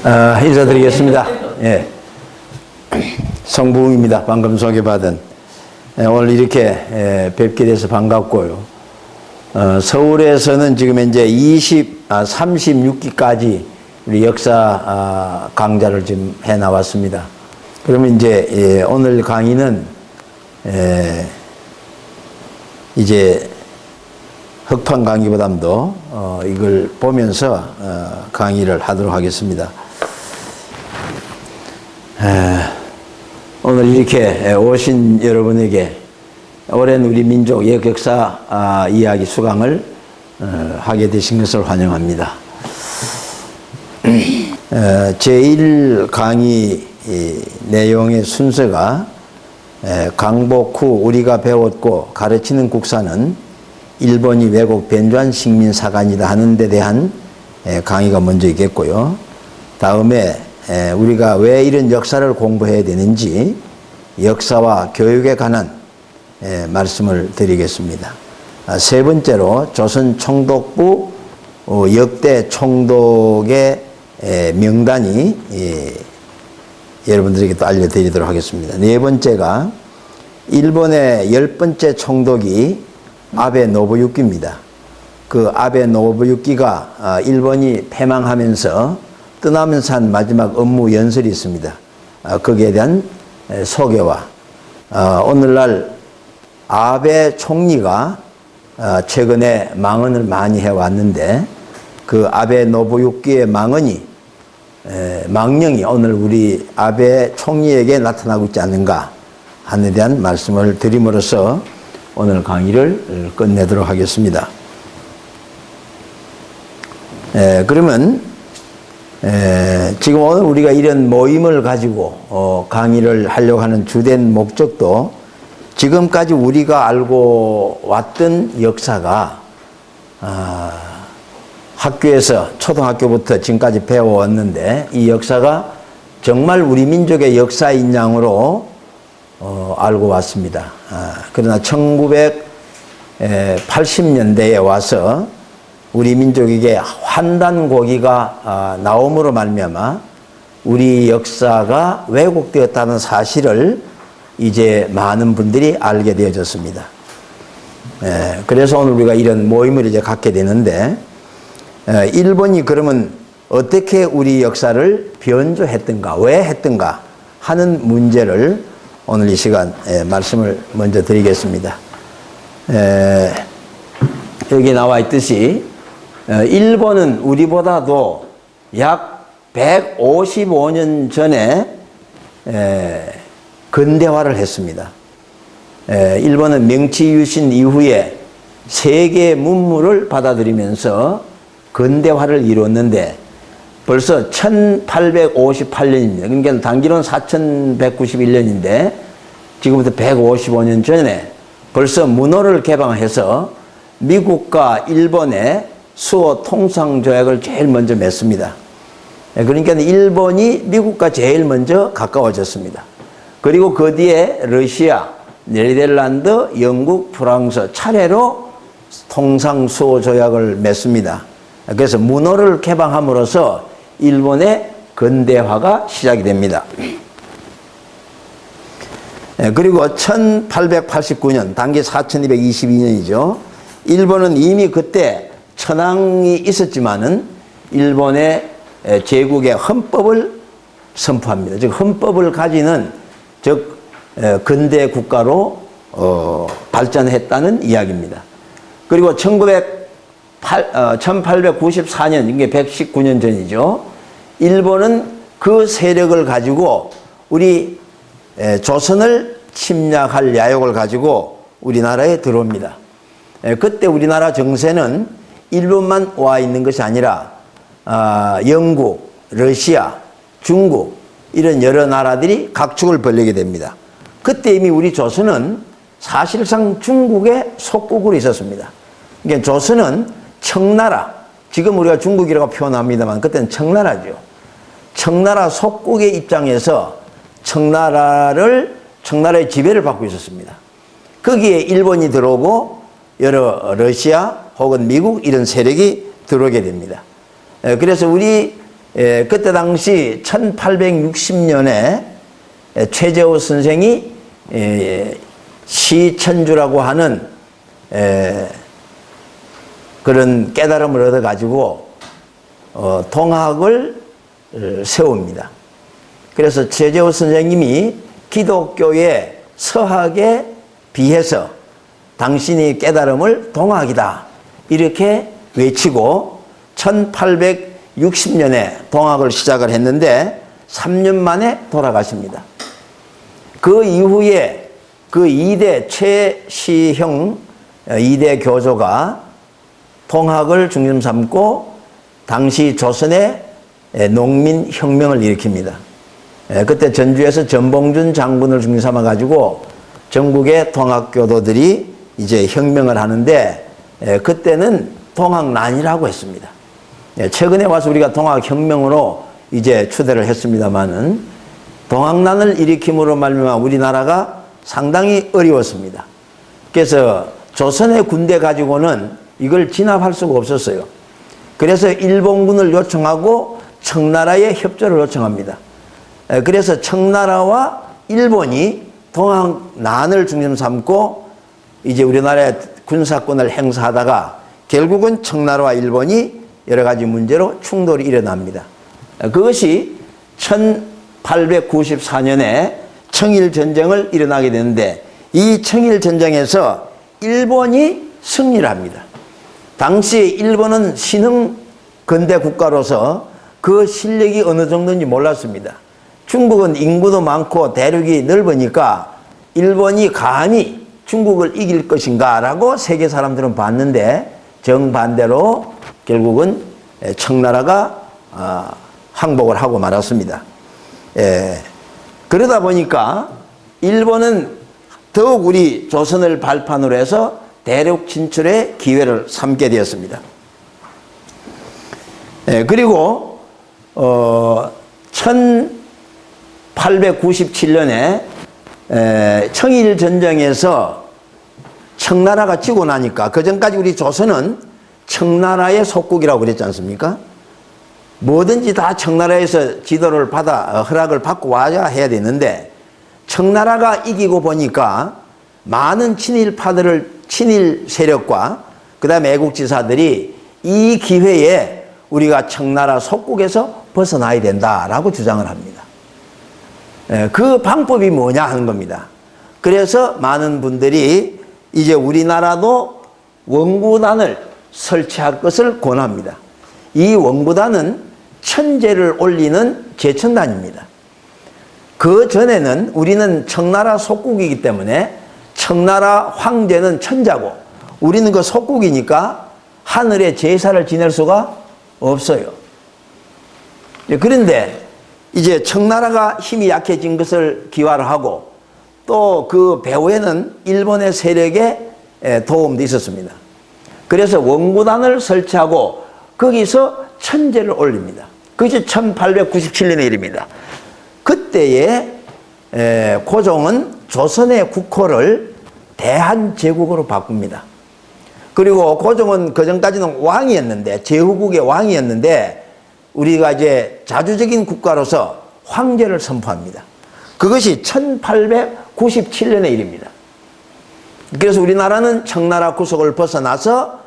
인사드리겠습니다. 예. 성부웅입니다. 방금 소개받은. 오늘 이렇게 뵙게 돼서 반갑고요. 서울에서는 지금 현재 36기까지 우리 역사 강좌를 지금 해 나왔습니다. 그러면 이제 오늘 강의는 이제 흑판 강의보담도 이걸 보면서 강의를 하도록 하겠습니다. 오늘 이렇게 오신 여러분에게 오랜 우리 민족 역사 이야기 수강을 하게 되신 것을 환영합니다. 제1 강의 내용의 순서가 강복 후 우리가 배웠고 가르치는 국사는 일본이 왜곡 변조한 식민사관이다 하는 데 대한 강의가 먼저 있겠고요. 다음에 우리가 왜 이런 역사를 공부해야 되는지 역사와 교육에 관한 말씀을 드리겠습니다. 세 번째로 조선 총독부 역대 총독의 명단이 여러분들에게 또 알려드리도록 하겠습니다. 네 번째가 일본의 10번째 총독이 아베 노부유키입니다. 그 아베 노부유키가 일본이 패망하면서 떠나면서 한 마지막 업무 연설이 있습니다. 거기에 대한 소개와 오늘날 아베 총리가 최근에 망언을 많이 해왔는데 그 아베 노부유키의 망령이 오늘 우리 아베 총리에게 나타나고 있지 않는가 하는 데 대한 말씀을 드림으로써 오늘 강의를 끝내도록 하겠습니다. 그러면 지금 오늘 우리가 이런 모임을 가지고 강의를 하려고 하는 주된 목적도 지금까지 우리가 알고 왔던 역사가 학교에서 초등학교부터 지금까지 배워왔는데 이 역사가 정말 우리 민족의 역사인 양으로 알고 왔습니다. 그러나 1980년대에 와서 우리 민족에게 환단고기가 나옴으로 말미암아 우리 역사가 왜곡되었다는 사실을 이제 많은 분들이 알게 되어졌습니다. 그래서 오늘 우리가 이런 모임을 이제 갖게 되는데 일본이 그러면 어떻게 우리 역사를 변조했던가, 왜 했던가 하는 문제를 오늘 이 시간 말씀을 먼저 드리겠습니다. 여기 나와 있듯이 일본은 우리보다도 약 155년 전에 근대화를 했습니다. 일본은 명치 유신 이후에 세계 문물을 받아들이면서 근대화를 이루었는데 벌써 1858년입니다. 그러니까 단기로는 4191년인데 지금부터 155년 전에 벌써 문호를 개방해서 미국과 일본의 수호 통상조약을 제일 먼저 맺습니다. 그러니까 일본이 미국과 제일 먼저 가까워졌습니다. 그리고 그 뒤에 러시아, 네덜란드, 영국, 프랑스 차례로 통상수호조약을 맺습니다. 그래서 문호를 개방함으로써 일본의 근대화가 시작이 됩니다. 그리고 1889년, 단기 4222년이죠. 일본은 이미 그때 천황이 있었지만은 일본의 제국의 헌법을 선포합니다. 즉 헌법을 가지는 즉 근대 국가로 발전했다는 이야기입니다. 그리고 1894년, 이게 119년 전이죠. 일본은 그 세력을 가지고 우리 조선을 침략할 야욕을 가지고 우리나라에 들어옵니다. 그때 우리나라 정세는 일본만 와 있는 것이 아니라 영국, 러시아, 중국 이런 여러 나라들이 각축을 벌리게 됩니다. 그때 이미 우리 조선은 사실상 중국의 속국으로 있었습니다. 그러니까 조선은 청나라, 지금 우리가 중국이라고 표현합니다만 그때는 청나라죠. 청나라 속국의 입장에서 청나라의 지배를 받고 있었습니다. 거기에 일본이 들어오고 여러 러시아 혹은 미국 이런 세력이 들어오게 됩니다. 그래서 우리 그때 당시 1860년에 최재호 선생이 시천주라고 하는 그런 깨달음을 얻어가지고 동학을 세웁니다. 그래서 최재호 선생님이 기독교의 서학에 비해서 당신이 깨달음을 동학이다 이렇게 외치고 1860년에 동학을 시작을 했는데 3년 만에 돌아가십니다. 그 이후에 그 2대 최시형 2대 교조가 동학을 중심 삼고 당시 조선의 농민혁명을 일으킵니다. 그때 전주에서 전봉준 장군을 중심 삼아 가지고 전국의 동학교도들이 이제 혁명을 하는데 그때는 동학난이라고 했습니다. 최근에 와서 우리가 동학혁명으로 이제 추대를 했습니다마는 동학난을 일으킴으로 말미암아 우리나라가 상당히 어려웠습니다. 그래서 조선의 군대 가지고는 이걸 진압할 수가 없었어요. 그래서 일본군을 요청하고 청나라에 협조를 요청합니다. 그래서 청나라와 일본이 동학난을 중심 삼고 이제 우리나라에 군사권을 행사하다가 결국은 청나라와 일본이 여러 가지 문제로 충돌이 일어납니다. 그것이 1894년에 청일전쟁을 일어나게 되는데 이 청일전쟁에서 일본이 승리를 합니다. 당시 일본은 신흥 근대 국가로서 그 실력이 어느 정도인지 몰랐습니다. 중국은 인구도 많고 대륙이 넓으니까 일본이 감히 중국을 이길 것인가 라고 세계 사람들은 봤는데 정반대로 결국은 청나라가 항복을 하고 말았습니다. 그러다 보니까 일본은 더욱 우리 조선을 발판으로 해서 대륙 진출의 기회를 삼게 되었습니다. 그리고 1897년에 청일전쟁에서 청나라가 지고 나니까 그전까지 우리 조선은 청나라의 속국이라고 그랬지 않습니까? 뭐든지 다 청나라에서 지도를 받아 허락을 받고 와야 해야 되는데 청나라가 이기고 보니까 많은 친일 세력과 그 다음에 애국지사들이 이 기회에 우리가 청나라 속국에서 벗어나야 된다라고 주장을 합니다. 그 방법이 뭐냐 하는 겁니다. 그래서 많은 분들이 이제 우리나라도 원구단을 설치할 것을 권합니다. 이 원구단은 천제를 올리는 제천단입니다. 그 전에는 우리는 청나라 속국이기 때문에 청나라 황제는 천자고 우리는 그 속국이니까 하늘에 제사를 지낼 수가 없어요. 그런데 이제 청나라가 힘이 약해진 것을 기화를 하고 또 그 배후에는 일본의 세력의 도움도 있었습니다. 그래서 원구단을 설치하고 거기서 천제를 올립니다. 그것이 1897년의 일입니다. 그때에 고종은 조선의 국호를 대한제국으로 바꿉니다. 그리고 고종은 그전까지는 왕이었는데 제후국의 왕이었는데 우리가 이제 자주적인 국가로서 황제를 선포합니다. 그것이 1897년의 일입니다. 그래서 우리나라는 청나라 구속을 벗어나서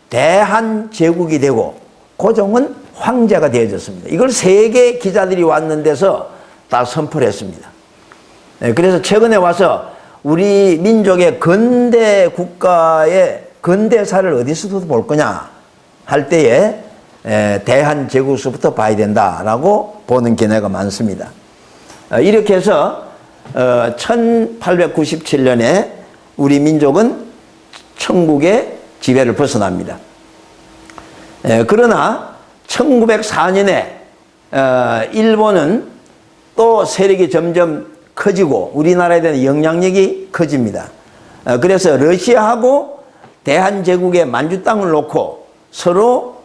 대한제국이 되고 고종은 황제가 되어졌습니다. 이걸 세계 기자들이 왔는 데서 다 선포를 했습니다. 그래서 최근에 와서 우리 민족의 근대 국가의 근대사를 어디서도 볼 거냐 할 때에 대한제국서부터 봐야 된다라고 보는 견해가 많습니다. 이렇게 해서 1897년에 우리 민족은 천국의 지배를 벗어납니다. 그러나 1904년에 일본은 또 세력이 점점 커지고 우리나라에 대한 영향력이 커집니다. 그래서 러시아하고 대한제국의 만주 땅을 놓고 서로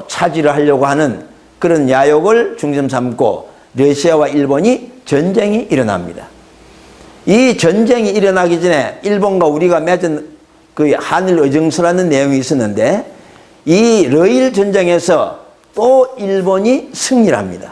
차지를 하려고 하는 그런 야욕을 중심 삼고 러시아와 일본이 전쟁이 일어납니다. 이 전쟁이 일어나기 전에 일본과 우리가 맺은 그 한일 의정서라는 내용이 있었는데 이 러일 전쟁에서 또 일본이 승리를 합니다.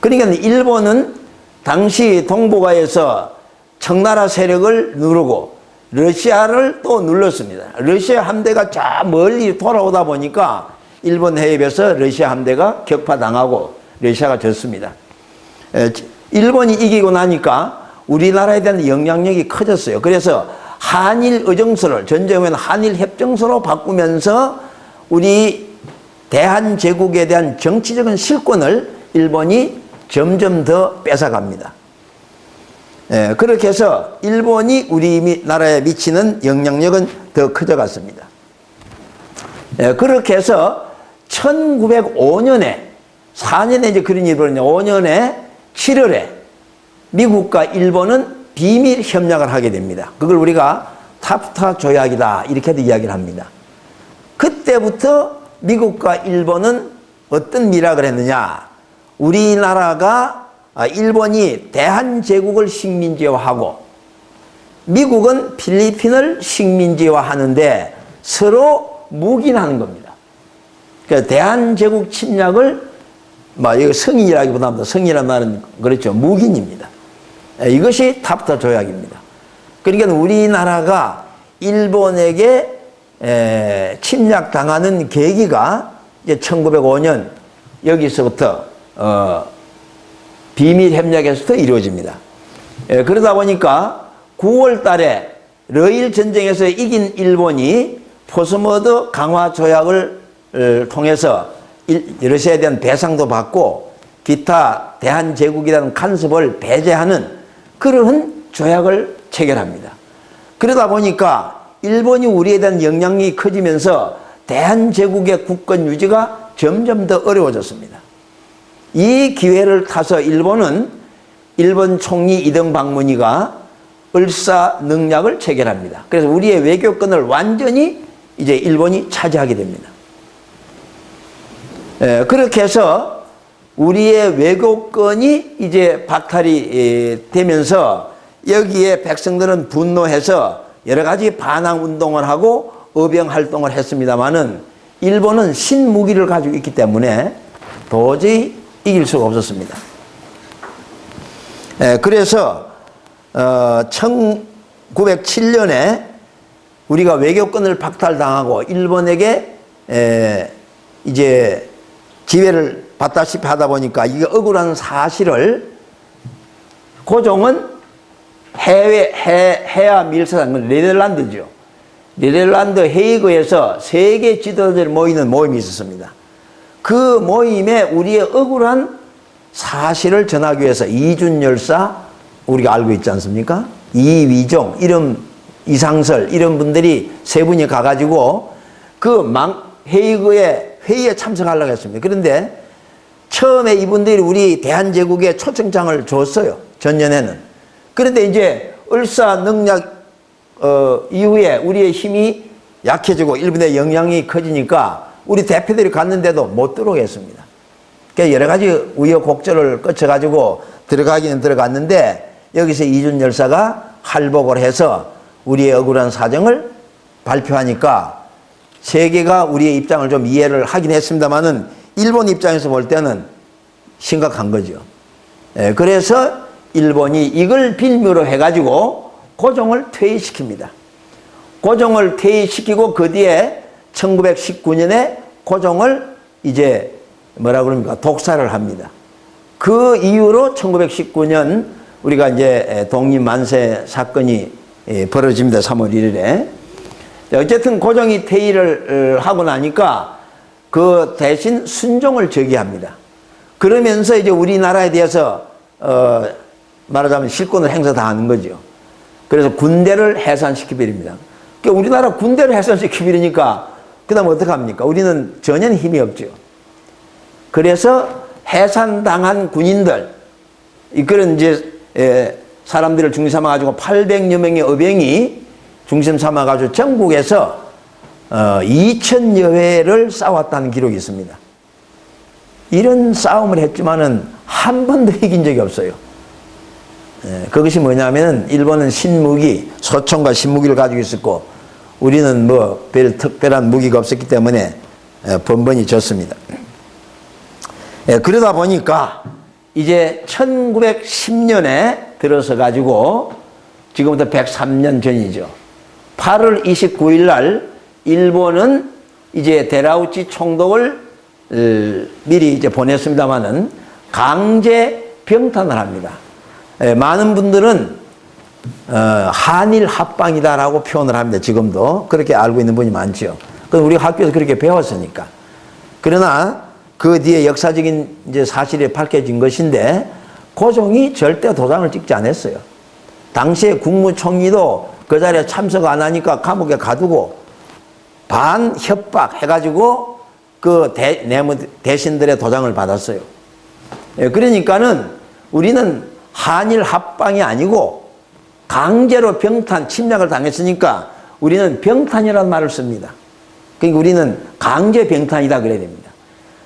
그러니까 일본은 당시 동북아에서 청나라 세력을 누르고 러시아를 또 눌렀습니다. 러시아 함대가 저 멀리 돌아오다 보니까 일본 해협에서 러시아 함대가 격파당하고 러시아가 졌습니다. 일본이 이기고 나니까 우리나라에 대한 영향력이 커졌어요. 그래서 한일 의정서를 전쟁 후에는 한일 협정서로 바꾸면서 우리 대한제국에 대한 정치적인 실권을 일본이 점점 더 뺏어갑니다. 그렇게 해서 일본이 우리나라에 미치는 영향력은 더 커져갔습니다. 그렇게 해서 1905년에 4년에 이제 그런 일이 벌어졌는데 5년에 7월에 미국과 일본은 비밀 협약을 하게 됩니다. 그걸 우리가 타프타 조약이다 이렇게도 이야기를 합니다. 그때부터 미국과 일본은 어떤 밀약을 했느냐? 우리나라가 일본이 대한제국을 식민지화하고 미국은 필리핀을 식민지화하는데 서로 묵인하는 겁니다. 그러니까 대한제국 침략을 이거 승인이라기보다는 성이라는 말은 그렇죠. 묵인입니다. 이것이 타프타 조약입니다. 그러니까 우리나라가 일본에게 침략당하는 계기가 이제 1905년 여기서부터 비밀 협약에서부터 이루어집니다. 그러다 보니까 9월 달에 러일 전쟁에서 이긴 일본이 포스머드 강화 조약을 통해서 러시아에 대한 배상도 받고 기타 대한제국이라는 간섭을 배제하는 그러한 조약을 체결합니다. 그러다 보니까 일본이 우리에 대한 영향력이 커지면서 대한제국의 국권 유지가 점점 더 어려워졌습니다. 이 기회를 타서 일본은 일본 총리 이등 박문희가 을사능략을 체결합니다. 그래서 우리의 외교권을 완전히 이제 일본이 차지하게 됩니다. 그렇게 해서 우리의 외교권이 이제 박탈이 되면서 여기에 백성들은 분노해서 여러 가지 반항 운동을 하고 어병 활동을 했습니다마는 일본은 신무기를 가지고 있기 때문에 도저히 이길 수가 없었습니다. 그래서 1907년에 우리가 외교권을 박탈당하고 일본에게 이제 지배를 받다시피 하다 보니까 이게 억울한 사실을 고종은 해야 밀사상, 네덜란드죠. 네덜란드 헤이그에서 세계 지도자들이 모이는 모임이 있었습니다. 그 모임에 우리의 억울한 사실을 전하기 위해서 이준열사 우리가 알고 있지 않습니까? 이위종, 이상설 이런 분들이 세 분이 가가지고 그 헤이그의 회의에 참석하려고 했습니다. 그런데 처음에 이분들이 우리 대한제국에 초청장을 줬어요. 전년에는. 그런데 이제 을사능략 이후에 우리의 힘이 약해지고 일본의 영향이 커지니까 우리 대표들이 갔는데도 못 들어오게 했습니다. 그러니까 여러 가지 우여곡절을 거쳐가지고 들어가기는 들어갔는데 여기서 이준 열사가 할복을 해서 우리의 억울한 사정을 발표하니까 세계가 우리의 입장을 좀 이해를 하긴 했습니다만은 일본 입장에서 볼 때는 심각한 거죠. 그래서 일본이 이걸 빌미로 해가지고 고종을 퇴위시킵니다. 고종을 퇴위시키고 그 뒤에 1919년에 고종을 이제 뭐라 그럽니까? 독살을 합니다. 그 이후로 1919년 우리가 이제 독립만세 사건이 벌어집니다. 3월 1일에. 어쨌든 고종이 퇴위를 하고 나니까 그 대신 순종을 저기합니다. 그러면서 이제 우리나라에 대해서 말하자면 실권을 행사 다 하는 거죠. 그래서 군대를 해산시켜버립니다. 그러니까 우리나라 군대를 해산시켜버리니까 그 다음 어떡합니까? 우리는 전혀 힘이 없죠. 그래서 해산당한 군인들, 그런 이제 사람들을 중심 삼아가지고 800여 명의 어병이 중심 삼아가지고 전국에서 2000여 회를 싸웠다는 기록이 있습니다. 이런 싸움을 했지만은 한 번도 이긴 적이 없어요. 그것이 뭐냐면은 일본은 신무기, 소총과 신무기를 가지고 있었고 우리는 뭐 별 특별한 무기가 없었기 때문에 번번이 졌습니다. 그러다 보니까 이제 1910년에 들어서 가지고 지금부터 103년 전이죠. 8월 29일 날 일본은 이제 데라우치 총독을 미리 이제 보냈습니다마는 강제 병탄을 합니다. 많은 분들은 한일 합방이다라고 표현을 합니다. 지금도 그렇게 알고 있는 분이 많죠. 그건 우리 학교에서 그렇게 배웠으니까. 그러나 그 뒤에 역사적인 이제 사실이 밝혀진 것인데 고종이 절대 도장을 찍지 않았어요. 당시에 국무총리도 그 자리에 참석 안 하니까 감옥에 가두고 반 협박해가지고 그 대신들의 도장을 받았어요. 그러니까는 우리는 한일 합방이 아니고 강제로 병탄 침략을 당했으니까 우리는 병탄이라는 말을 씁니다. 그러니까 우리는 강제 병탄이다 그래야 됩니다.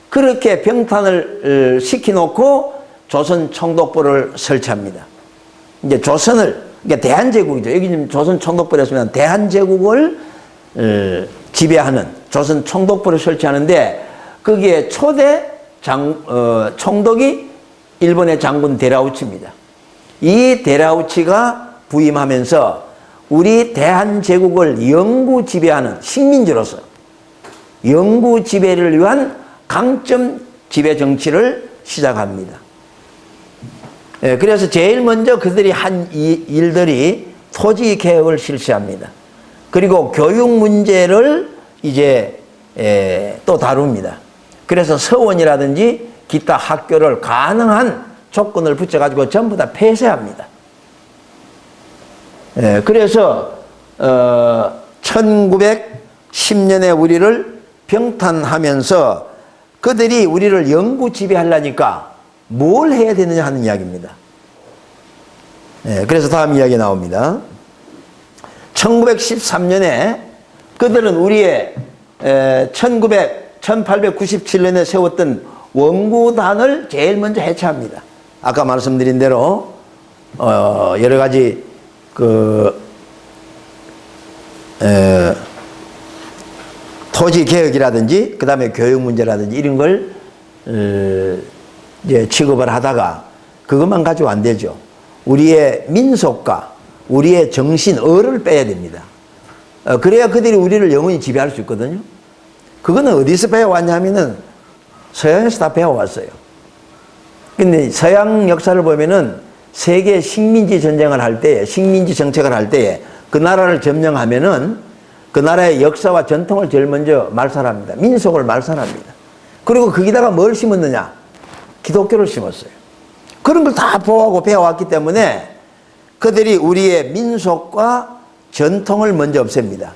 그렇게 병탄을 시켜놓고 조선 총독부를 설치합니다. 이제 조선을, 그러니까 대한제국이죠. 여기 지금 조선 총독부를 했으면 대한제국을 지배하는 조선 총독부를 설치하는데 거기에 초대 총독이 일본의 장군 데라우치입니다. 이 데라우치가 부임하면서 우리 대한제국을 영구 지배하는 식민지로서 영구 지배를 위한 강점 지배 정치를 시작합니다. 그래서 제일 먼저 그들이 한 일들이 토지 개혁을 실시합니다. 그리고 교육 문제를 이제 또 다룹니다. 그래서 서원이라든지 기타 학교를 가능한 조건을 붙여가지고 전부 다 폐쇄합니다. 그래서 1910년에 우리를 병탄하면서 그들이 우리를 영구 지배하려니까 뭘 해야 되느냐 하는 이야기입니다. 그래서 다음 이야기 나옵니다. 1913년에 그들은 우리의 1897년에 세웠던 원구단을 제일 먼저 해체합니다. 아까 말씀드린 대로 여러 가지 토지 개혁이라든지 그 다음에 교육 문제라든지 이런 걸 이제 취급을 하다가 그것만 가지고 안 되죠. 우리의 민속과 우리의 정신어를 빼야 됩니다. 그래야 그들이 우리를 영원히 지배할 수 있거든요. 그거는 어디서 배워왔냐면은 서양에서 다 배워왔어요. 근데 서양 역사를 보면은 세계 식민지 전쟁을 할 때에, 식민지 정책을 할 때에 그 나라를 점령하면은 그 나라의 역사와 전통을 제일 먼저 말살합니다. 민속을 말살합니다. 그리고 거기다가 뭘 심었느냐? 기독교를 심었어요. 그런 걸 다 보호하고 배워왔기 때문에 그들이 우리의 민속과 전통을 먼저 없앱니다.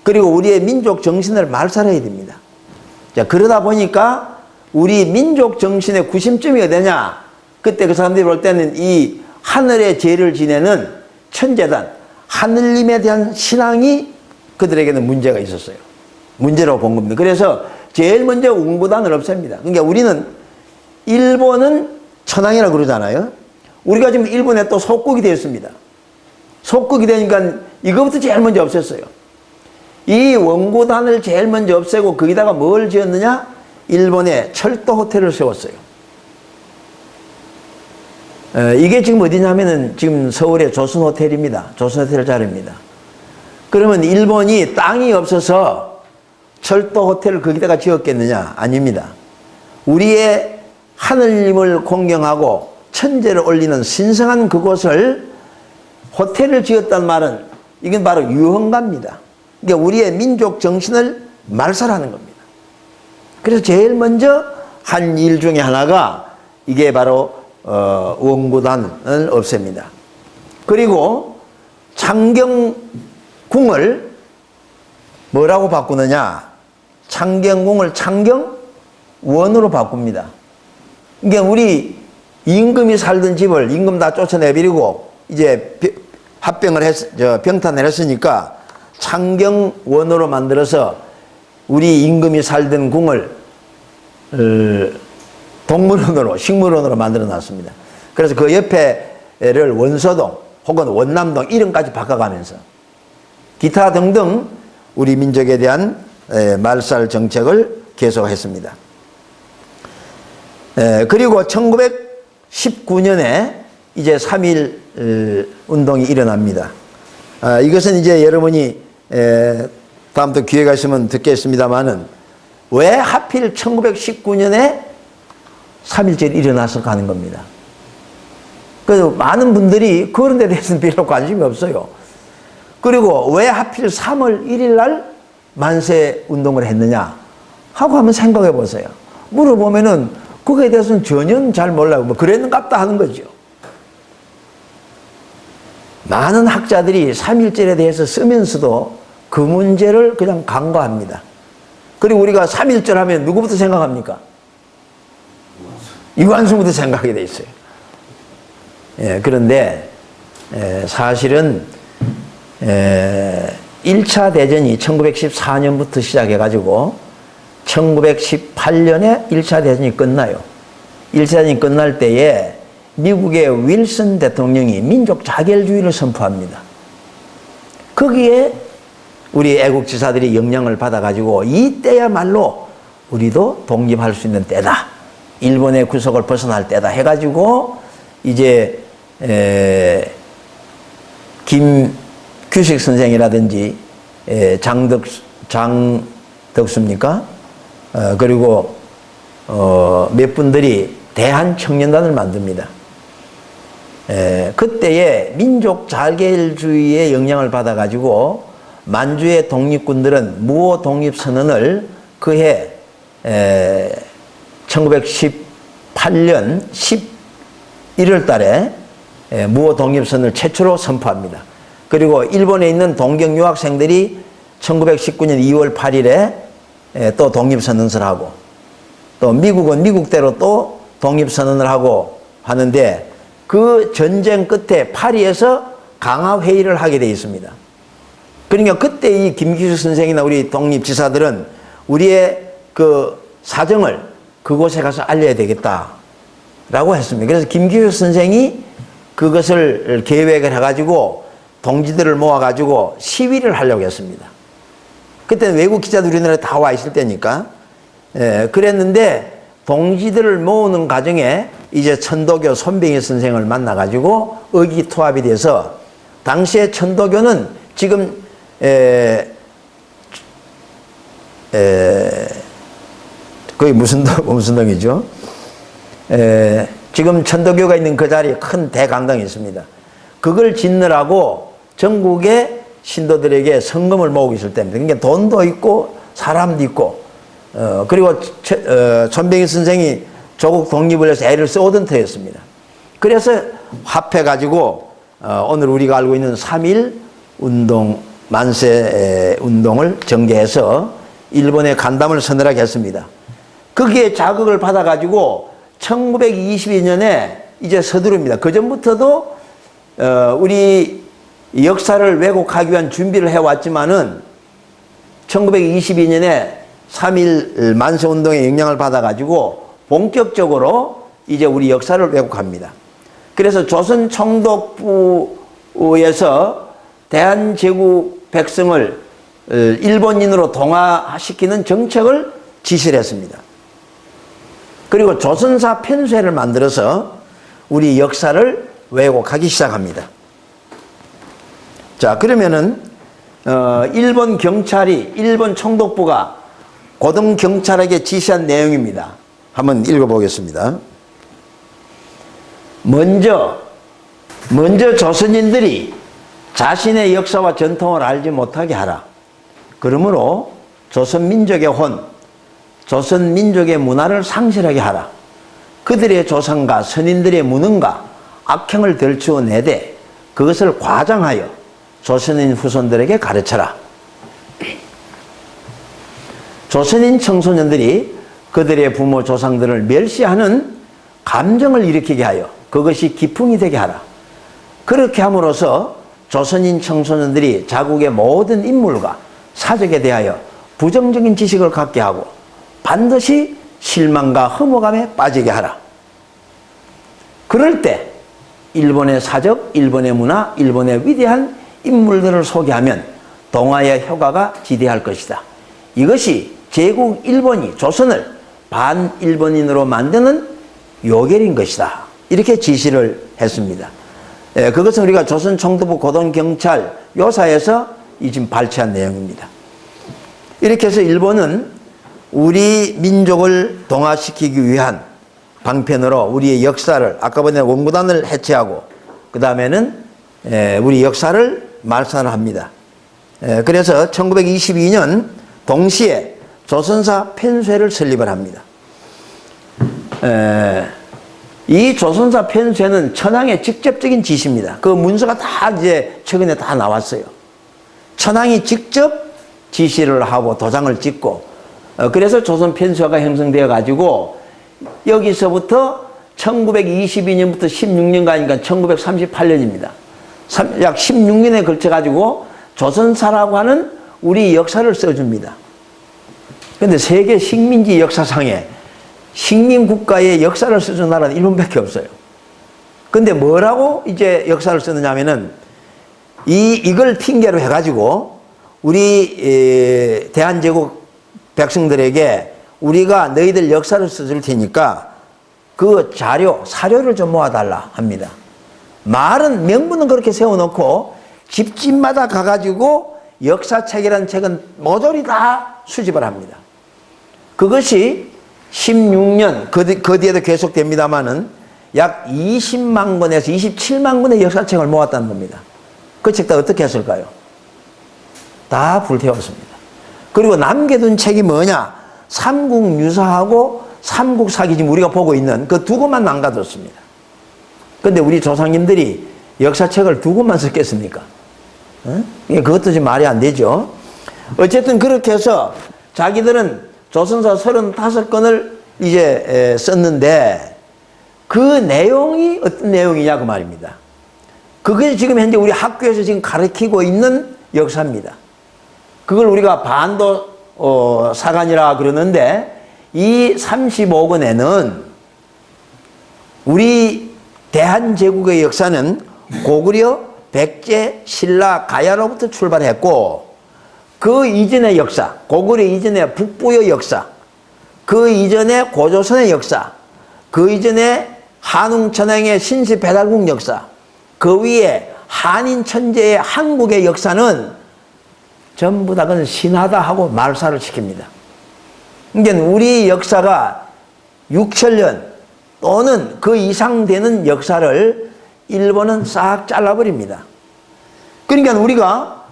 그리고 우리의 민족 정신을 말살해야 됩니다. 자, 그러다 보니까 우리 민족 정신의 구심점이 어디냐? 그때 그 사람들이 볼 때는 이 하늘의 죄를 지내는 천재단, 하늘님에 대한 신앙이 그들에게는 문제가 있었어요. 문제라고 본 겁니다. 그래서 제일 먼저 원구단을 없앱니다. 그러니까 우리는 일본은 천황이라고 그러잖아요. 우리가 지금 일본에 또 속국이 되었습니다. 속국이 되니까 이거부터 제일 먼저 없앴어요. 이 원구단을 제일 먼저 없애고 거기다가 뭘 지었느냐? 일본에 철도 호텔을 세웠어요. 이게 지금 어디냐면은 지금 서울의 조선 호텔입니다. 조선 호텔 자리입니다. 그러면 일본이 땅이 없어서 철도 호텔을 거기다가 지었겠느냐? 아닙니다. 우리의 하느님을 공경하고 천재를 올리는 신성한 그곳을 호텔을 지었단 말은 이건 바로 유흥가입니다. 그러니까 우리의 민족 정신을 말살하는 겁니다. 그래서 제일 먼저 한 일 중에 하나가 이게 바로 원구단을 없앱니다. 그리고 창경궁을 뭐라고 바꾸느냐? 창경궁을 창경원으로 바꿉니다. 그러니까 우리 임금이 살던 집을 임금 다 쫓아내버리고 이제 병탄을 했으니까 창경원으로 만들어서 우리 임금이 살던 궁을 동물원으로, 식물원으로 만들어 놨습니다. 그래서 그 옆에를 원서동 혹은 원남동 이름까지 바꿔가면서 기타 등등 우리 민족에 대한 말살 정책을 계속했습니다. 그리고 1919년에 이제 3.1 운동이 일어납니다. 이것은 이제 여러분이 다음부터 기회가 있으면 듣겠습니다만은 왜 하필 1919년에 3.1절이 일어났을까 하는 겁니다. 그래서 많은 분들이 그런 데 대해서는 별로 관심이 없어요. 그리고 왜 하필 3월 1일 날 만세 운동을 했느냐 하고 한번 생각해 보세요. 물어보면은 그거에 대해서는 전혀 잘 몰라요. 뭐 그랬는갑다 하는 거죠. 많은 학자들이 3.1절에 대해서 쓰면서도 그 문제를 그냥 간과합니다. 그리고 우리가 3.1절 하면 누구부터 생각합니까? 유관순부터 생각하게 돼 있어요. 그런데 사실은 1차 대전이 1914년부터 시작해가지고 1918년에 1차 대전이 끝나요. 1차 대전이 끝날 때에 미국의 윌슨 대통령이 민족 자결주의를 선포합니다. 거기에 우리 애국지사들이 영향을 받아가지고 이때야말로 우리도 독립할 수 있는 때다. 일본의 구속을 벗어날 때다 해가지고 이제 김규식 선생이라든지 장덕수입니까? 그리고 몇 분들이 대한청년단을 만듭니다. 그때에 민족 자결주의의 영향을 받아가지고 만주의 독립군들은 무호 독립선언을 그해 1918년 11월 달에 무호 독립선언을 최초로 선포합니다. 그리고 일본에 있는 동경 유학생들이 1919년 2월 8일에 또 독립선언을 하고 또 미국은 미국대로 또 독립선언을 하고 하는데 그 전쟁 끝에 파리에서 강화회의를 하게 되어 있습니다. 그러니까 그때 이 김규식 선생이나 우리 독립지사들은 우리의 그 사정을 그곳에 가서 알려야 되겠다라고 했습니다. 그래서 김규식 선생이 그것을 계획을 해가지고 동지들을 모아가지고 시위를 하려고 했습니다. 그때는 외국 기자들 우리나라에 다 와 있을 때니까. 그랬는데 동지들을 모으는 과정에 이제 천도교 손병희 선생을 만나가지고 의기투합이 돼서 당시에 천도교는 지금 그게 무슨 동이죠? 지금 천도교가 있는 그 자리에 큰 대강당이 있습니다. 그걸 짓느라고 전국의 신도들에게 성금을 모으고 있을 때입니다. 그러니까 돈도 있고 사람도 있고 그리고 손병희 선생이 조국 독립을 위해서 애를 쏘던 터였습니다. 그래서 합해가지고 오늘 우리가 알고 있는 3.1 운동 만세 운동을 전개해서 일본에 간담을 서늘하게 했습니다. 거기에 자극을 받아가지고 1922년에 이제 서두릅니다. 그 전부터도 우리 역사를 왜곡하기 위한 준비를 해왔지만은 1922년에 3.1 만세운동의 영향을 받아가지고 본격적으로 이제 우리 역사를 왜곡합니다. 그래서 조선 총독부에서 대한제국 백성을 일본인으로 동화시키는 정책을 지시를 했습니다. 그리고 조선사 편수회를 만들어서 우리 역사를 왜곡하기 시작합니다. 자, 그러면은 일본 경찰이 일본 총독부가 고등경찰에게 지시한 내용입니다. 한번 읽어보겠습니다. 먼저 조선인들이 자신의 역사와 전통을 알지 못하게 하라. 그러므로 조선민족의 혼, 조선민족의 문화를 상실하게 하라. 그들의 조상과 선인들의 무능과 악행을 들추어내되 그것을 과장하여 조선인 후손들에게 가르쳐라. 조선인 청소년들이 그들의 부모 조상들을 멸시하는 감정을 일으키게 하여 그것이 기풍이 되게 하라. 그렇게 함으로써 조선인 청소년들이 자국의 모든 인물과 사적에 대하여 부정적인 지식을 갖게 하고 반드시 실망과 혐오감에 빠지게 하라. 그럴 때 일본의 사적, 일본의 문화, 일본의 위대한 인물들을 소개하면 동아의 효과가 지대할 것이다. 이것이 제국 일본이 조선을 반일본인으로 만드는 요결인 것이다. 이렇게 지시를 했습니다. 예, 그것은 우리가 조선 총督부 고등경찰 요사에서 지금 발췌한 내용입니다. 이렇게 해서 일본은 우리 민족을 동화시키기 위한 방편으로 우리의 역사를, 아까 보니 원구단을 해체하고 그 다음에는 우리 역사를 말살합니다. 그래서 1922년 동시에 조선사 편쇠를 설립을 합니다. 이 조선사 편쇠는 천황의 직접적인 지시입니다. 그 문서가 다 이제 최근에 다 나왔어요. 천황이 직접 지시를 하고 도장을 찍고, 그래서 조선 편쇠가 형성되어 가지고 여기서부터 1922년부터 16년간이니까 1938년입니다. 약 16년에 걸쳐 가지고 조선사라고 하는 우리 역사를 써줍니다. 그런데 세계 식민지 역사상에 식민국가의 역사를 써준 나라는 일본밖에 없어요. 근데 뭐라고 이제 역사를 쓰느냐면은 이걸 핑계로 해가지고 우리 대한제국 백성들에게 우리가 너희들 역사를 써줄 테니까 그 사료를 좀 모아달라 합니다. 말은, 명분은 그렇게 세워놓고 집집마다 가가지고 역사책이라는 책은 모조리 다 수집을 합니다. 그것이 16년, 그 뒤에도 계속됩니다만은 약 20만 권에서 27만 권의 역사책을 모았다는 겁니다. 그 책 다 어떻게 했을까요? 다 불태웠습니다. 그리고 남겨둔 책이 뭐냐? 삼국유사하고 삼국사기, 지금 우리가 보고 있는 그 두 권만 남겨뒀습니다. 근데 우리 조상님들이 역사책을 두 권만 썼겠습니까? 그것도 지금 말이 안 되죠. 어쨌든 그렇게 해서 자기들은 조선사 35권을 이제 썼는데 그 내용이 어떤 내용이냐 그 말입니다. 그게 지금 현재 우리 학교에서 지금 가르치고 있는 역사입니다. 그걸 우리가 반도 사관이라 그러는데 이 35권에는 우리 대한제국의 역사는 고구려, 백제, 신라, 가야로부터 출발했고 그 이전의 역사, 고구려 이전의 북부의 역사, 그 이전의 고조선의 역사, 그 이전에 한웅천황의 신시배달국 역사, 그 위에 한인천재의 한국의 역사는 전부 다 그건 신하다 하고 말살을 시킵니다. 그러니까 우리 역사가 6천년 또는 그 이상 되는 역사를 일본은 싹 잘라버립니다. 그러니까 우리가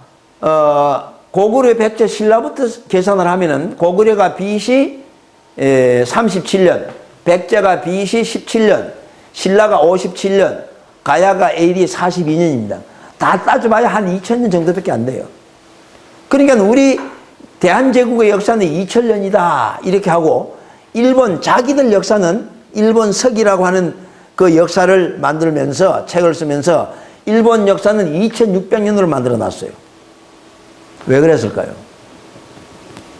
고구려, 백제, 신라부터 계산을 하면은 고구려가 BC 37년, 백제가 BC 17년, 신라가 57년, 가야가 AD 42년입니다. 다 따져봐야 한 2000년 정도밖에 안 돼요. 그러니까 우리 대한제국의 역사는 2000년이다 이렇게 하고 일본 자기들 역사는 일본석이라고 하는 그 역사를 만들면서 책을 쓰면서 일본 역사는 2600년으로 만들어 놨어요. 왜 그랬을까요?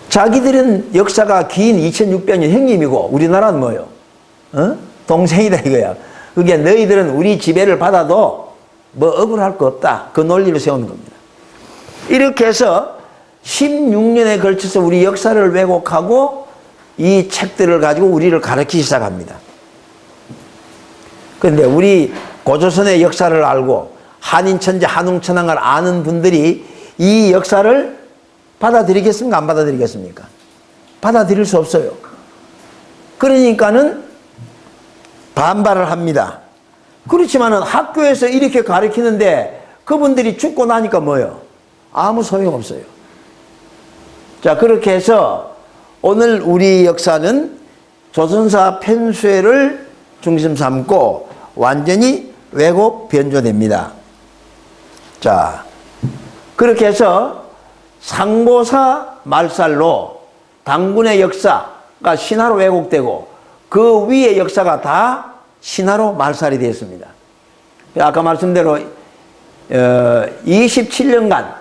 자기들은 역사가 긴 2600년 형님이고 우리나라는 뭐예요? 동생이다 이거야. 그게 너희들은 우리 지배를 받아도 뭐 억울할 거 없다. 그 논리를 세우는 겁니다. 이렇게 해서 16년에 걸쳐서 우리 역사를 왜곡하고 이 책들을 가지고 우리를 가르치기 시작합니다. 그런데 우리 고조선의 역사를 알고 한인천재, 한웅천황을 아는 분들이 이 역사를 받아들이겠습니까? 안 받아들이겠습니까? 받아들일 수 없어요. 그러니까는 반발을 합니다. 그렇지만은 학교에서 이렇게 가르치는데 그분들이 죽고 나니까 뭐예요? 아무 소용없어요. 자, 그렇게 해서 오늘 우리 역사는 조선사 편쇠를 중심 삼고 완전히 왜곡 변조됩니다. 자, 그렇게 해서 상보사 말살로 당군의 역사가 신화로 왜곡되고 그 위의 역사가 다 신화로 말살이 되었습니다. 아까 말씀대로 27년간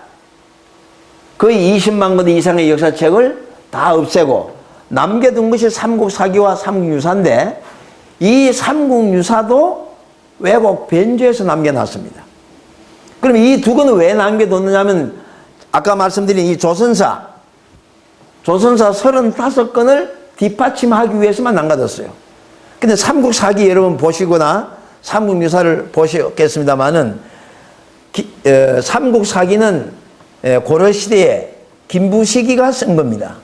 거의 20만 권 이상의 역사책을 다 없애고 남겨둔 것이 삼국사기와 삼국유사인데 이 삼국유사도 왜곡 변조해서 남겨놨습니다. 그럼 이 두 권은 왜 남겨뒀느냐면 아까 말씀드린 이 조선사 35권을 뒷받침하기 위해서만 남겨뒀어요. 근데 삼국사기 여러분 보시거나 삼국유사를 보셨겠습니다만은 삼국사기는 고려시대에 김부시기가 쓴 겁니다.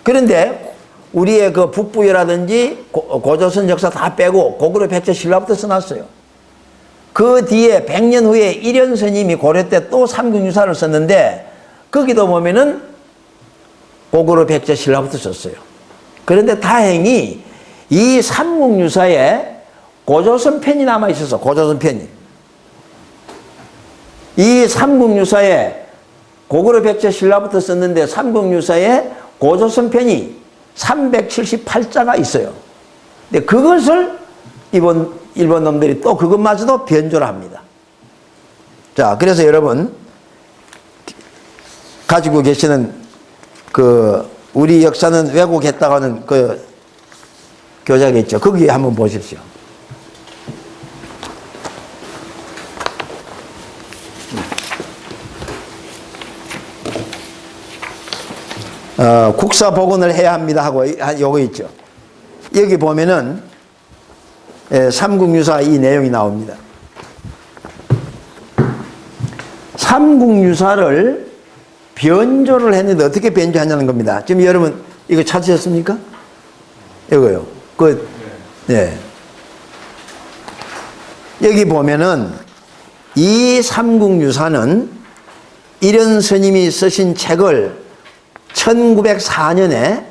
그런데 우리의 그 북부여라든지 고조선 역사 다 빼고 고구려 백제 신라부터 써놨어요. 그 뒤에 100년 후에 일현 스님이 고려 때 또 삼국유사를 썼는데 거기도 보면은 고구려 백제 신라부터 썼어요. 그런데 다행히 이 삼국유사에 고조선 편이 남아 있어서 고조선 편이 이 삼국유사에 고구려 백제 신라부터 썼는데 삼국유사에 고조선 편이 378자가 있어요. 근데 그것을 일본 놈들이 또 그것마저도 변조를 합니다. 자, 그래서 여러분 가지고 계시는 그 우리 역사는 왜곡했다고 하는 그 교재가 있죠. 거기 한번 보십시오. 국사 복원을 해야 합니다 하고 요거 있죠. 여기 보면은 삼국유사 이 내용이 나옵니다. 삼국유사를 변조를 했는데 어떻게 변조하냐는 겁니다. 지금 여러분 이거 찾으셨습니까? 이거요. 네. 여기 보면은 이 삼국유사는 일현 스님이 쓰신 책을 1904년에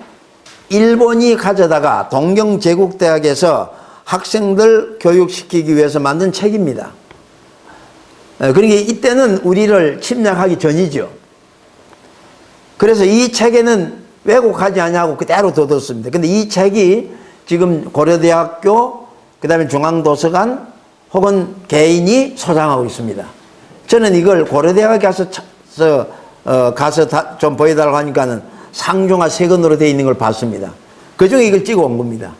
일본이 가져다가 동경제국대학에서 학생들 교육시키기 위해서 만든 책입니다. 그러니까 이때는 우리를 침략하기 전이죠. 그래서 이 책에는 왜곡하지 않냐고 그대로 둬뒀습니다. 근데 이 책이 지금 고려대학교, 그 다음에 중앙도서관 혹은 개인이 소장하고 있습니다. 저는 이걸 고려대학에 가서 좀 보여달라고 하니까는 상중하 세 권으로 되어 있는 걸 봤습니다. 그 중에 이걸 찍어 온 겁니다.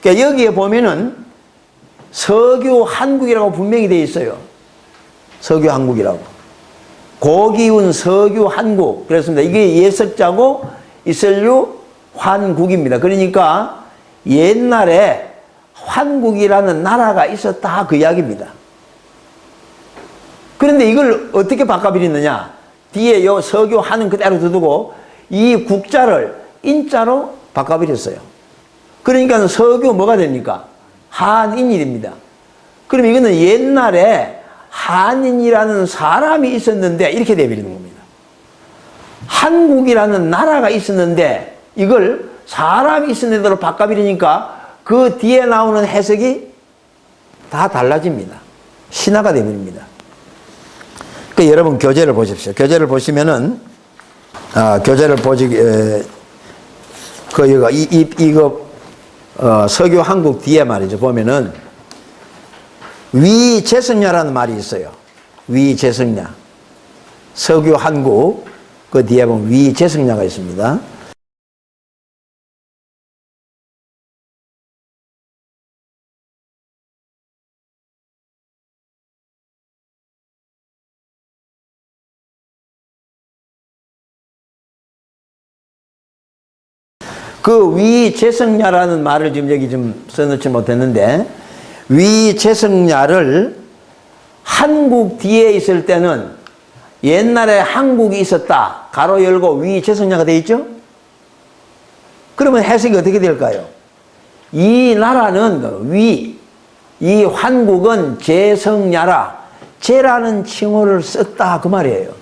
그러니까 여기에 보면은 서교 한국이라고 분명히 되어 있어요. 서교 한국이라고. 고기운 서교 한국. 그렇습니다. 이게 예석자고 이설류 환국입니다. 그러니까 옛날에 환국이라는 나라가 있었다 그 이야기입니다. 그런데 이걸 어떻게 바꿔버리느냐. 뒤에 요 서교 한은 그대로 두고 이 국자를 인자로 바꿔버렸어요. 그러니까 서교 뭐가 됩니까? 한인일입니다. 그럼 이거는 옛날에 한인이라는 사람이 있었는데 이렇게 돼버리는 겁니다. 한국이라는 나라가 있었는데 이걸 사람이 있었는 대로 바꿔버리니까 그 뒤에 나오는 해석이 다 달라집니다. 신화가 돼버립니다. 그 여러분 교재를 보십시오. 교재를 보시면은 교재를 이거 서교 한국 뒤에 말이죠. 보면은 위재성야라는 말이 있어요. 위재성야. 서교 한국 그 뒤에 보면 위재성야가 있습니다. 그 위재성야라는 말을 지금 여기 좀 써놓지 못했는데 위재성야를 한국 뒤에 있을 때는 옛날에 한국이 있었다. 가로 열고 위재성야가 되어 있죠? 그러면 해석이 어떻게 될까요? 이 나라는 이 환국은 재성야라. 재라는 칭호를 썼다 그 말이에요.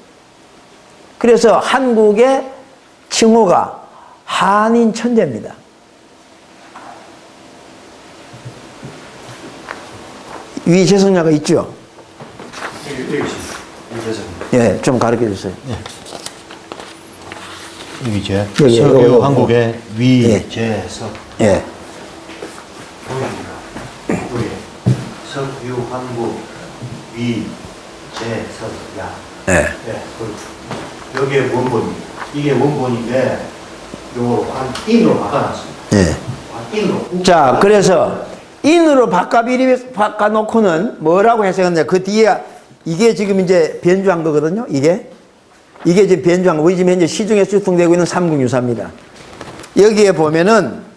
그래서 한국의 칭호가 한인 천재입니다. 위재성야가 있죠? 예, 좀 가르쳐 주세요. 위재. 서교 한국의 위재석. 예. 서교 한국 위재석야. 예. 여기에 원본, 이게 원본인데 요거 인으로 바꿔놨습니다. 예. 인으로. 자, 그래서 인으로 바꿔놓고는 뭐라고 해석했냐. 그 뒤에 이게 지금 이제 변주한 거거든요. 이게. 이게 지금 변주한 우리 지금 현재 시중에 유통되고 있는 삼국유사입니다. 여기에 보면은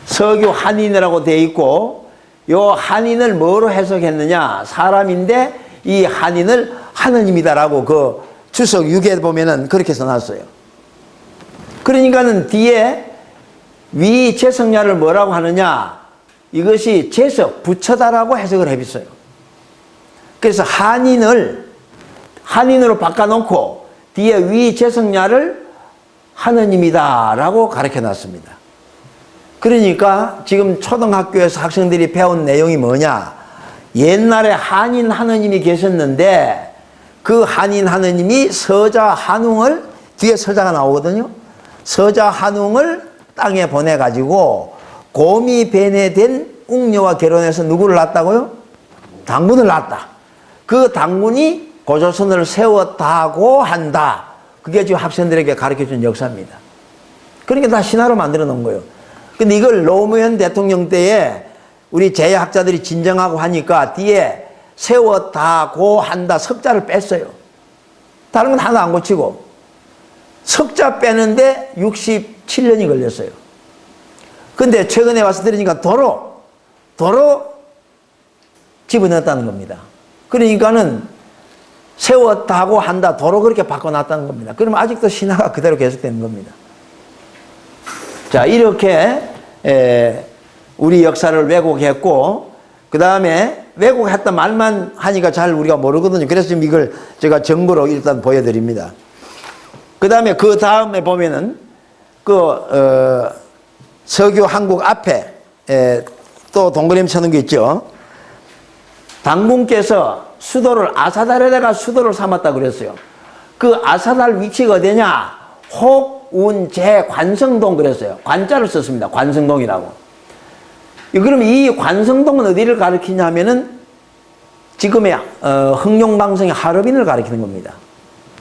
서교 한인이라고 되어 있고, 요 한인을 뭐로 해석했느냐? 사람인데 이 한인을 하느님이다라고 그 주석 6에 보면은 그렇게 써놨어요. 그러니까는 뒤에 위 재성야를 뭐라고 하느냐? 이것이 재석, 부처다라고 해석을 해봤어요. 그래서 한인으로 바꿔놓고 뒤에 위 재성야를 하느님이다라고 가르쳐 놨습니다. 그러니까 지금 초등학교에서 학생들이 배운 내용이 뭐냐? 옛날에 한인 하느님이 계셨는데 그 한인 하느님이 서자 한웅을, 뒤에 서자가 나오거든요. 서자 한웅을 땅에 보내가지고 곰이 배내된 웅녀와 결혼해서 누구를 낳았다고요? 당군을 낳았다. 그 당군이 고조선을 세웠다고 한다. 그게 지금 학생들에게 가르쳐준 역사입니다. 그러니까 다 신화로 만들어 놓은 거예요. 근데 이걸 노무현 대통령 때에 우리 제야학자들이 진정하고 하니까 뒤에 세웠다고 한다 석자를 뺐어요. 다른 건 하나도 안 고치고 석자 빼는데 67년이 걸렸어요. 근데 최근에 와서 들으니까 도로 집어넣었다는 겁니다. 그러니까는 세웠다고 한다 도로 그렇게 바꿔놨다는 겁니다. 그러면 아직도 신화가 그대로 계속되는 겁니다. 자, 이렇게 우리 역사를 왜곡했고, 그 다음에 왜곡했다 말만 하니까 잘 우리가 모르거든요. 그래서 지금 이걸 제가 정보로 일단 보여드립니다. 그 다음에 보면은 서교 한국 앞에 또 동그라미 쳐놓은 게 있죠. 당군께서 수도를 아사달에다가 수도를 삼았다 그랬어요. 그 아사달 위치가 어디냐? 혹운제 관성동 그랬어요. 관자를 썼습니다. 관성동이라고. 그럼 이 관성동은 어디를 가리키냐면은 지금의 흥룡방성의 하얼빈을 가리키는 겁니다.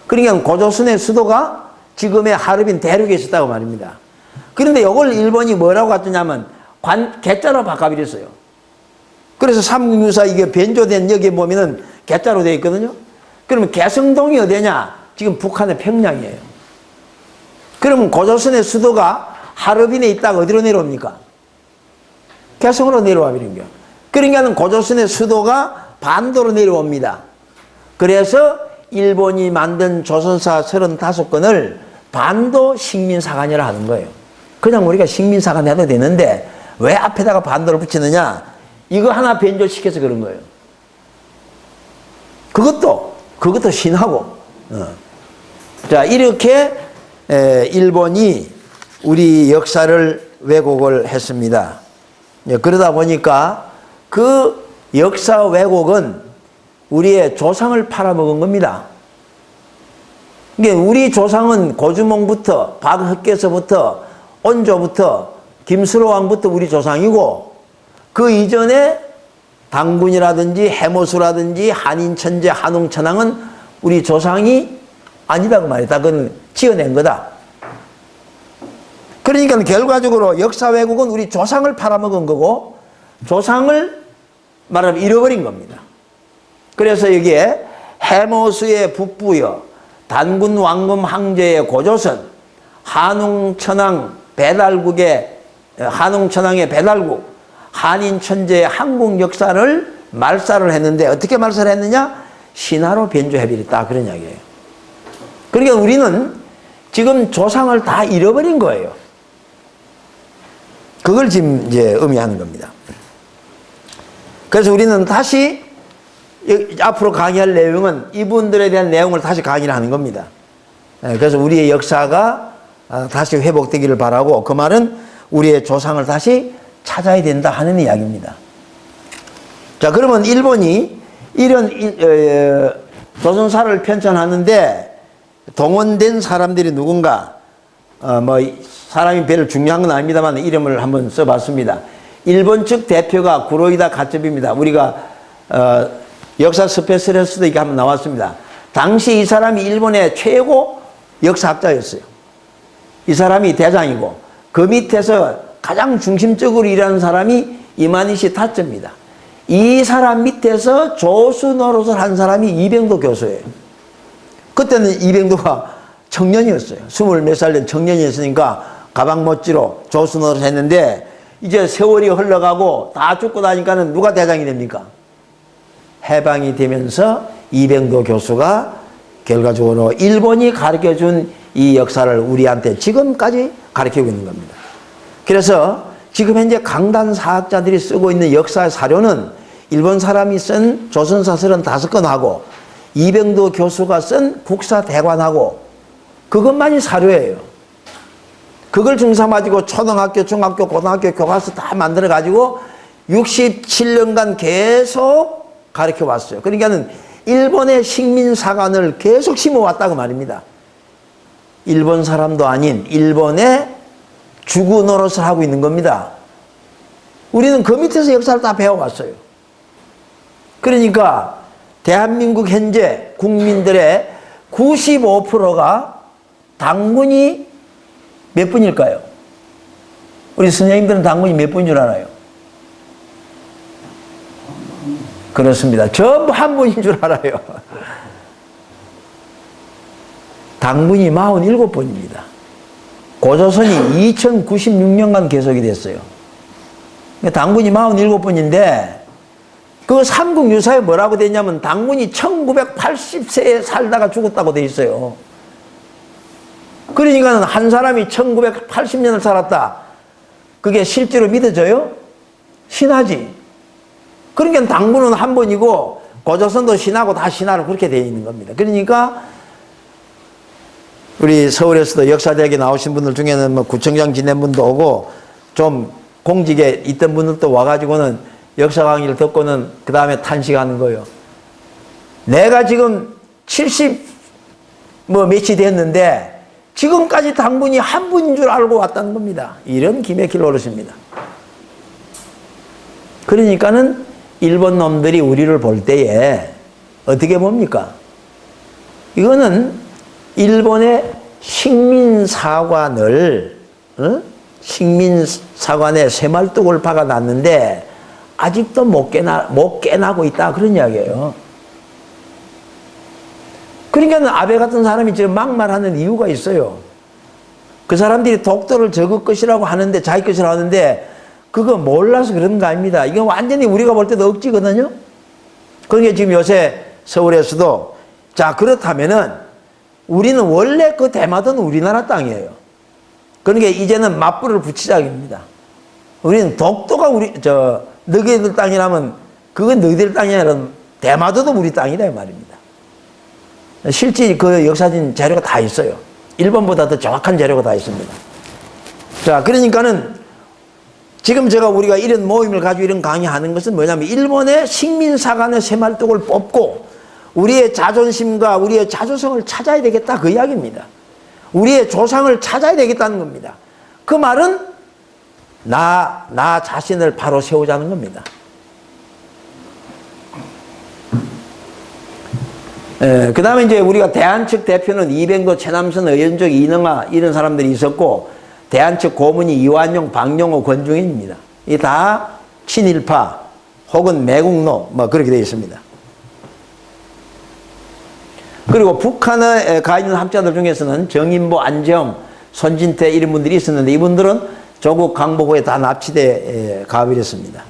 그러니까 고조선의 수도가 지금의 하얼빈 대륙에 있었다고 말입니다. 그런데 이걸 일본이 뭐라고 갖느냐면 개자로 바꿔버렸어요. 그래서 삼국유사 이게 변조된 여기에 보면은 개자로 되어 있거든요. 그러면 개성동이 어디냐? 지금 북한의 평양이에요. 그러면 고조선의 수도가 하얼빈에 있다가 어디로 내려옵니까? 개성으로 내려와 버린 거예요. 그러니까 고조선의 수도가 반도로 내려옵니다. 그래서 일본이 만든 조선사 35권을 반도 식민사관이라 하는 거예요. 그냥 우리가 식민사관 해도 되는데 왜 앞에다가 반도를 붙이느냐? 이거 하나 변조시켜서 그런 거예요. 그것도 신하고. 자, 이렇게 일본이 우리 역사를 왜곡을 했습니다. 그러다 보니까 그 역사 왜곡은 우리의 조상을 팔아먹은 겁니다. 그러니까 우리 조상은 고주몽부터 박흑계서부터 온조부터 김수로왕부터 우리 조상이고, 그 이전에 당군이라든지 해모수라든지 한인천재 한웅천왕은 우리 조상이 아니다고 말이다. 그건 지어낸 거다. 그러니까 결과적으로 역사 왜곡은 우리 조상을 팔아먹은 거고 조상을 말하면 잃어버린 겁니다. 그래서 여기에 해모수의 북부여 단군 왕금 황제의 고조선 한웅천왕의 배달국 한인 천재의 한국 역사를 말살을 했는데 어떻게 말살을 했느냐? 신화로 변조해버렸다. 그런 이야기예요. 그러니까 우리는 지금 조상을 다 잃어버린 거예요. 그걸 지금 이제 의미하는 겁니다. 그래서 우리는 다시 앞으로 강의할 내용은 이분들에 대한 내용을 다시 강의를 하는 겁니다. 그래서 우리의 역사가 다시 회복되기를 바라고, 그 말은 우리의 조상을 다시 찾아야 된다 하는 이야기입니다. 자, 그러면 일본이 이런 조선사를 편찬하는데 동원된 사람들이 누군가, 사람이 별로 중요한 건 아닙니다만 이름을 한번 써봤습니다. 일본 측 대표가 구로이다 가츠비입니다. 우리가 역사 스페셜에서도 이게 한번 나왔습니다. 당시 이 사람이 일본의 최고 역사학자였어요. 이 사람이 대장이고 그 밑에서 가장 중심적으로 일하는 사람이 이마니시 타츠입니다. 이 사람 밑에서 조수 노릇을 한 사람이 이병도 교수예요. 그때는 이병도가 청년이었어요. 20몇 살 된 청년이었으니까 가방 못지로 조수 노릇을 했는데 이제 세월이 흘러가고 다 죽고 나니까는 누가 대장이 됩니까? 해방이 되면서 이병도 교수가 결과적으로 일본이 가르쳐준 이 역사를 우리한테 지금까지 가르치고 있는 겁니다. 그래서 지금 현재 강단사학자들이 쓰고 있는 역사 사료는 일본 사람이 쓴 조선사 35권하고 이병도 교수가 쓴 국사대관하고 그것만이 사료예요. 그걸 중삼아지고 초등학교, 중학교, 고등학교 교과서 다 만들어가지고 67년간 계속 가르쳐 왔어요. 그러니까는 일본의 식민사관을 계속 심어왔다고 말입니다. 일본 사람도 아닌 일본의 주구 노릇을 하고 있는 겁니다. 우리는 그 밑에서 역사를 다 배워왔어요. 그러니까 대한민국 현재 국민들의 95%가 당군이 몇 분일까요? 우리 선생님들은 당군이 몇 분인 줄 알아요? 그렇습니다. 전부 한 분인 줄 알아요. 당군이 47번입니다. 고조선이 2096년간 계속이 됐어요. 당군이 47번인데 그 삼국유사에 뭐라고 돼 있냐면 당군이 1980세에 살다가 죽었다고 돼 있어요. 그러니까 한 사람이 1980년을 살았다. 그게 실제로 믿어져요? 신하지. 그러니까 당군은 한 번이고 고조선도 신하고 다 신하로 그렇게 되어 있는 겁니다. 그러니까 우리 서울에서도 역사대학에 나오신 분들 중에는 뭐 구청장 지낸 분도 오고 좀 공직에 있던 분들도 와가지고는 역사 강의를 듣고는 그 다음에 탄식하는 거예요. 내가 지금 70 뭐 몇이 됐는데 지금까지 당군이 한 분인 줄 알고 왔다는 겁니다. 이런 기맥힐 노릇입니다. 그러니까는 일본 놈들이 우리를 볼 때에 어떻게 봅니까? 이거는 일본의 식민사관을 식민사관에 새말뚝을 박아놨는데 아직도 못 깨나고 있다 그런 이야기예요. 그러니까 아베 같은 사람이 지금 막말하는 이유가 있어요. 그 사람들이 독도를 저거 것이라고 하는데 자기 것이라고 하는데 그거 몰라서 그런 거 아닙니다. 이건 완전히 우리가 볼 때도 억지거든요. 그러니까 지금 요새 서울에서도 자 그렇다면은 우리는 원래 그 대마도는 우리나라 땅이에요. 그러니까 이제는 맞불을 붙이자입니다. 우리는 독도가 너희들 땅이라면 그건 너희들 땅이 아니라 대마도도 우리 땅이다 이 말입니다. 실제 그 역사진 자료가 다 있어요. 일본보다 더 정확한 자료가 다 있습니다. 자, 그러니까는 지금 우리가 이런 모임을 가지고 이런 강의하는 것은 뭐냐면 일본의 식민사관의 새말뚝을 뽑고 우리의 자존심과 우리의 자주성을 찾아야 되겠다 그 이야기입니다. 우리의 조상을 찾아야 되겠다는 겁니다. 그 말은 나 자신을 바로 세우자는 겁니다. 그 다음에 이제 우리가 대한 측 대표는 이병도, 최남선, 의연적, 이능하 이런 사람들이 있었고 대한 측 고문이 이완용, 박용호, 권중현입니다. 이 다 친일파 혹은 매국노 뭐 그렇게 되어 있습니다. 그리고 북한에 가 있는 학자들 중에서는 정인보, 안재홍, 손진태 이런 분들이 있었는데 이분들은 조국 강복 후에 다 납치돼 가버렸습니다.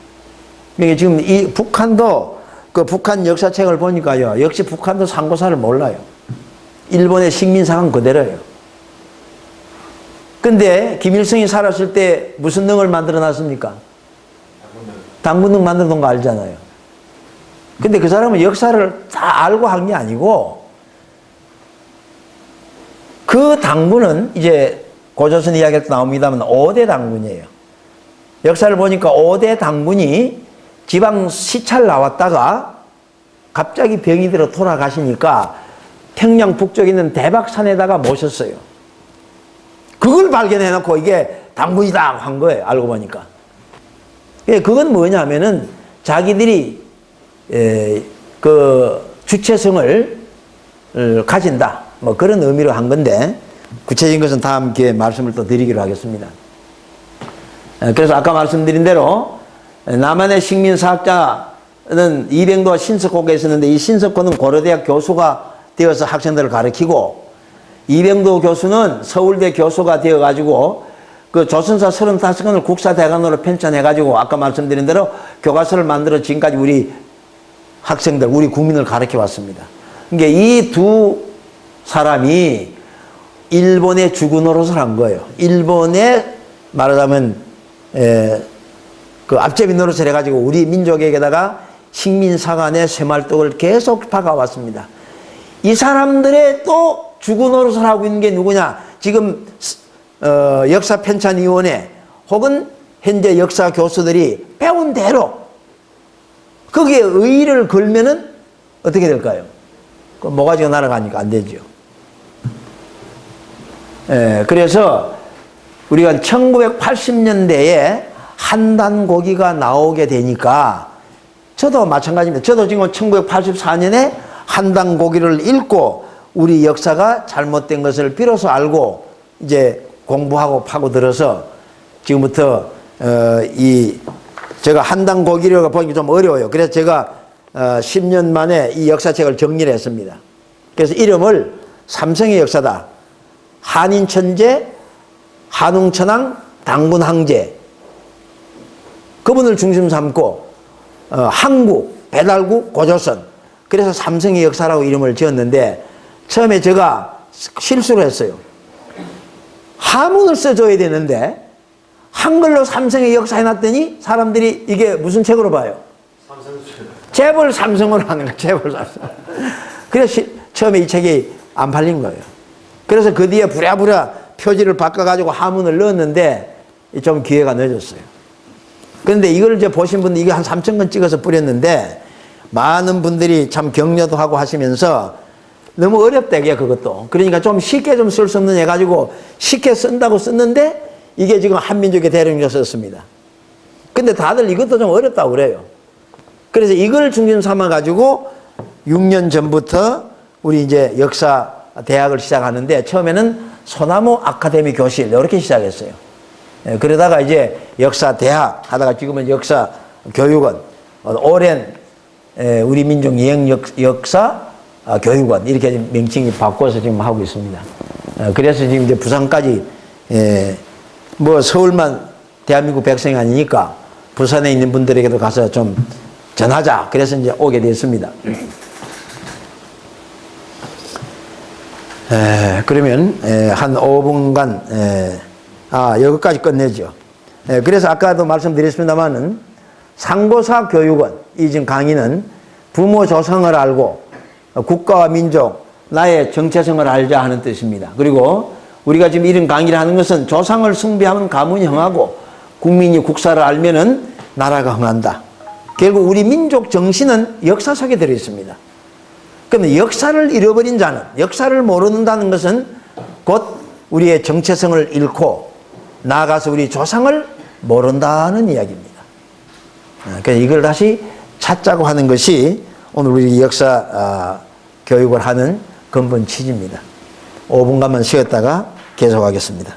그러니까 지금 이 북한도 그 북한 역사책을 보니까요. 역시 북한도 상고사를 몰라요. 일본의 식민사관 그대로예요. 근데 김일성이 살았을 때 무슨 능을 만들어 놨습니까? 당군능 만들어 놓은 거 알잖아요. 근데 그 사람은 역사를 다 알고 한 게 아니고 그 당군은 이제 고조선 이야기할 때 나옵니다만 5대 당군이에요. 역사를 보니까 5대 당군이 지방 시찰 나왔다가 갑자기 병이 들어 돌아가시니까 평양 북쪽에 있는 대박산에다가 모셨어요. 그걸 발견해놓고 이게 당군이다 한 거예요. 알고 보니까. 그건 뭐냐면은 자기들이 그 주체성을 가진다. 뭐 그런 의미로 한 건데 구체적인 것은 다음 기회에 말씀을 또 드리기로 하겠습니다. 그래서 아까 말씀드린 대로 남한의 식민사학자는 이병도와 신석호가 있었는데 이 신석호는 고려대학 교수가 되어서 학생들을 가르치고 이병도 교수는 서울대 교수가 되어가지고 그 조선사 35권을 국사대강으로 편찬해가지고 아까 말씀드린 대로 교과서를 만들어 지금까지 우리 학생들, 우리 국민을 가르쳐 왔습니다. 그러니까 이 두 사람이 일본의 주구 노릇을 한 거예요. 일본의 말하자면 그 앞제비 노릇을 해가지고 우리 민족에게다가 식민사관의 쇠말뚝을 계속 박아왔습니다. 이 사람들의 또 주구 노릇을 하고 있는 게 누구냐? 지금 역사편찬위원회 혹은 현재 역사 교수들이 배운 대로 거기에 의의를 걸면은 어떻게 될까요? 그 모가지가 날아가니까 안 되죠. 그래서 우리가 1980년대에 한단고기가 나오게 되니까 저도 마찬가지입니다. 저도 지금 1984년에 한단고기를 읽고 우리 역사가 잘못된 것을 비로소 알고 이제 공부하고 파고들어서 지금부터 제가 한단고기를 보기가 좀 어려워요. 그래서 제가 10년 만에 이 역사책을 정리를 했습니다. 그래서 이름을 삼성의 역사다. 한인천재, 한웅천왕, 당군항제 그분을 중심 삼고 한국, 배달국, 고조선 그래서 삼성의 역사라고 이름을 지었는데 처음에 제가 실수를 했어요. 하문을 써줘야 되는데 한글로 삼성의 역사 해놨더니 사람들이 이게 무슨 책으로 봐요? 재벌 삼성으로 하는 거예요. 재벌 삼성. 그래서 처음에 이 책이 안 팔린 거예요. 그래서 그 뒤에 부랴부랴 표지를 바꿔가지고 하문을 넣었는데 좀 기회가 늦었어요. 그런데 이걸 이제 보신 분들 이게 한 3,000권 찍어서 뿌렸는데 많은 분들이 참 격려도 하고 하시면서 너무 어렵다 이게 그것도. 그러니까 좀 쉽게 좀 쓸 수 없는 해가지고 쉽게 쓴다고 썼는데 이게 지금 한민족의 대령으로 썼습니다. 근데 다들 이것도 좀 어렵다고 그래요. 그래서 이걸 중심 삼아가지고 6년 전부터 우리 이제 역사 대학을 시작하는데 처음에는 소나무 아카데미 교실 이렇게 시작했어요. 그러다가 이제 역사 대학 하다가 지금은 역사 교육원, 오랜 우리 민족 여행 역사 교육원 이렇게 명칭이 바꿔서 지금 하고 있습니다. 그래서 지금 이제 부산까지 뭐 서울만 대한민국 백성이 아니니까 부산에 있는 분들에게도 가서 좀 전하자. 그래서 이제 오게 됐습니다. 그러면 한 5분간 여기까지 끝내죠. 그래서 아까도 말씀드렸습니다만은 상고사 교육원 이 지금 강의는 부모 조상을 알고 국가와 민족 나의 정체성을 알자 하는 뜻입니다. 그리고 우리가 지금 이런 강의를 하는 것은 조상을 숭배하면 가문이 흥하고 국민이 국사를 알면은 나라가 흥한다. 결국 우리 민족 정신은 역사 속에 들어있습니다. 그러면 역사를 잃어버린 자는 역사를 모른다는 것은 곧 우리의 정체성을 잃고 나아가서 우리 조상을 모른다는 이야기입니다. 그래서 이걸 다시 찾자고 하는 것이 오늘 우리 역사 교육을 하는 근본 취지입니다. 5분간만 쉬었다가 계속하겠습니다.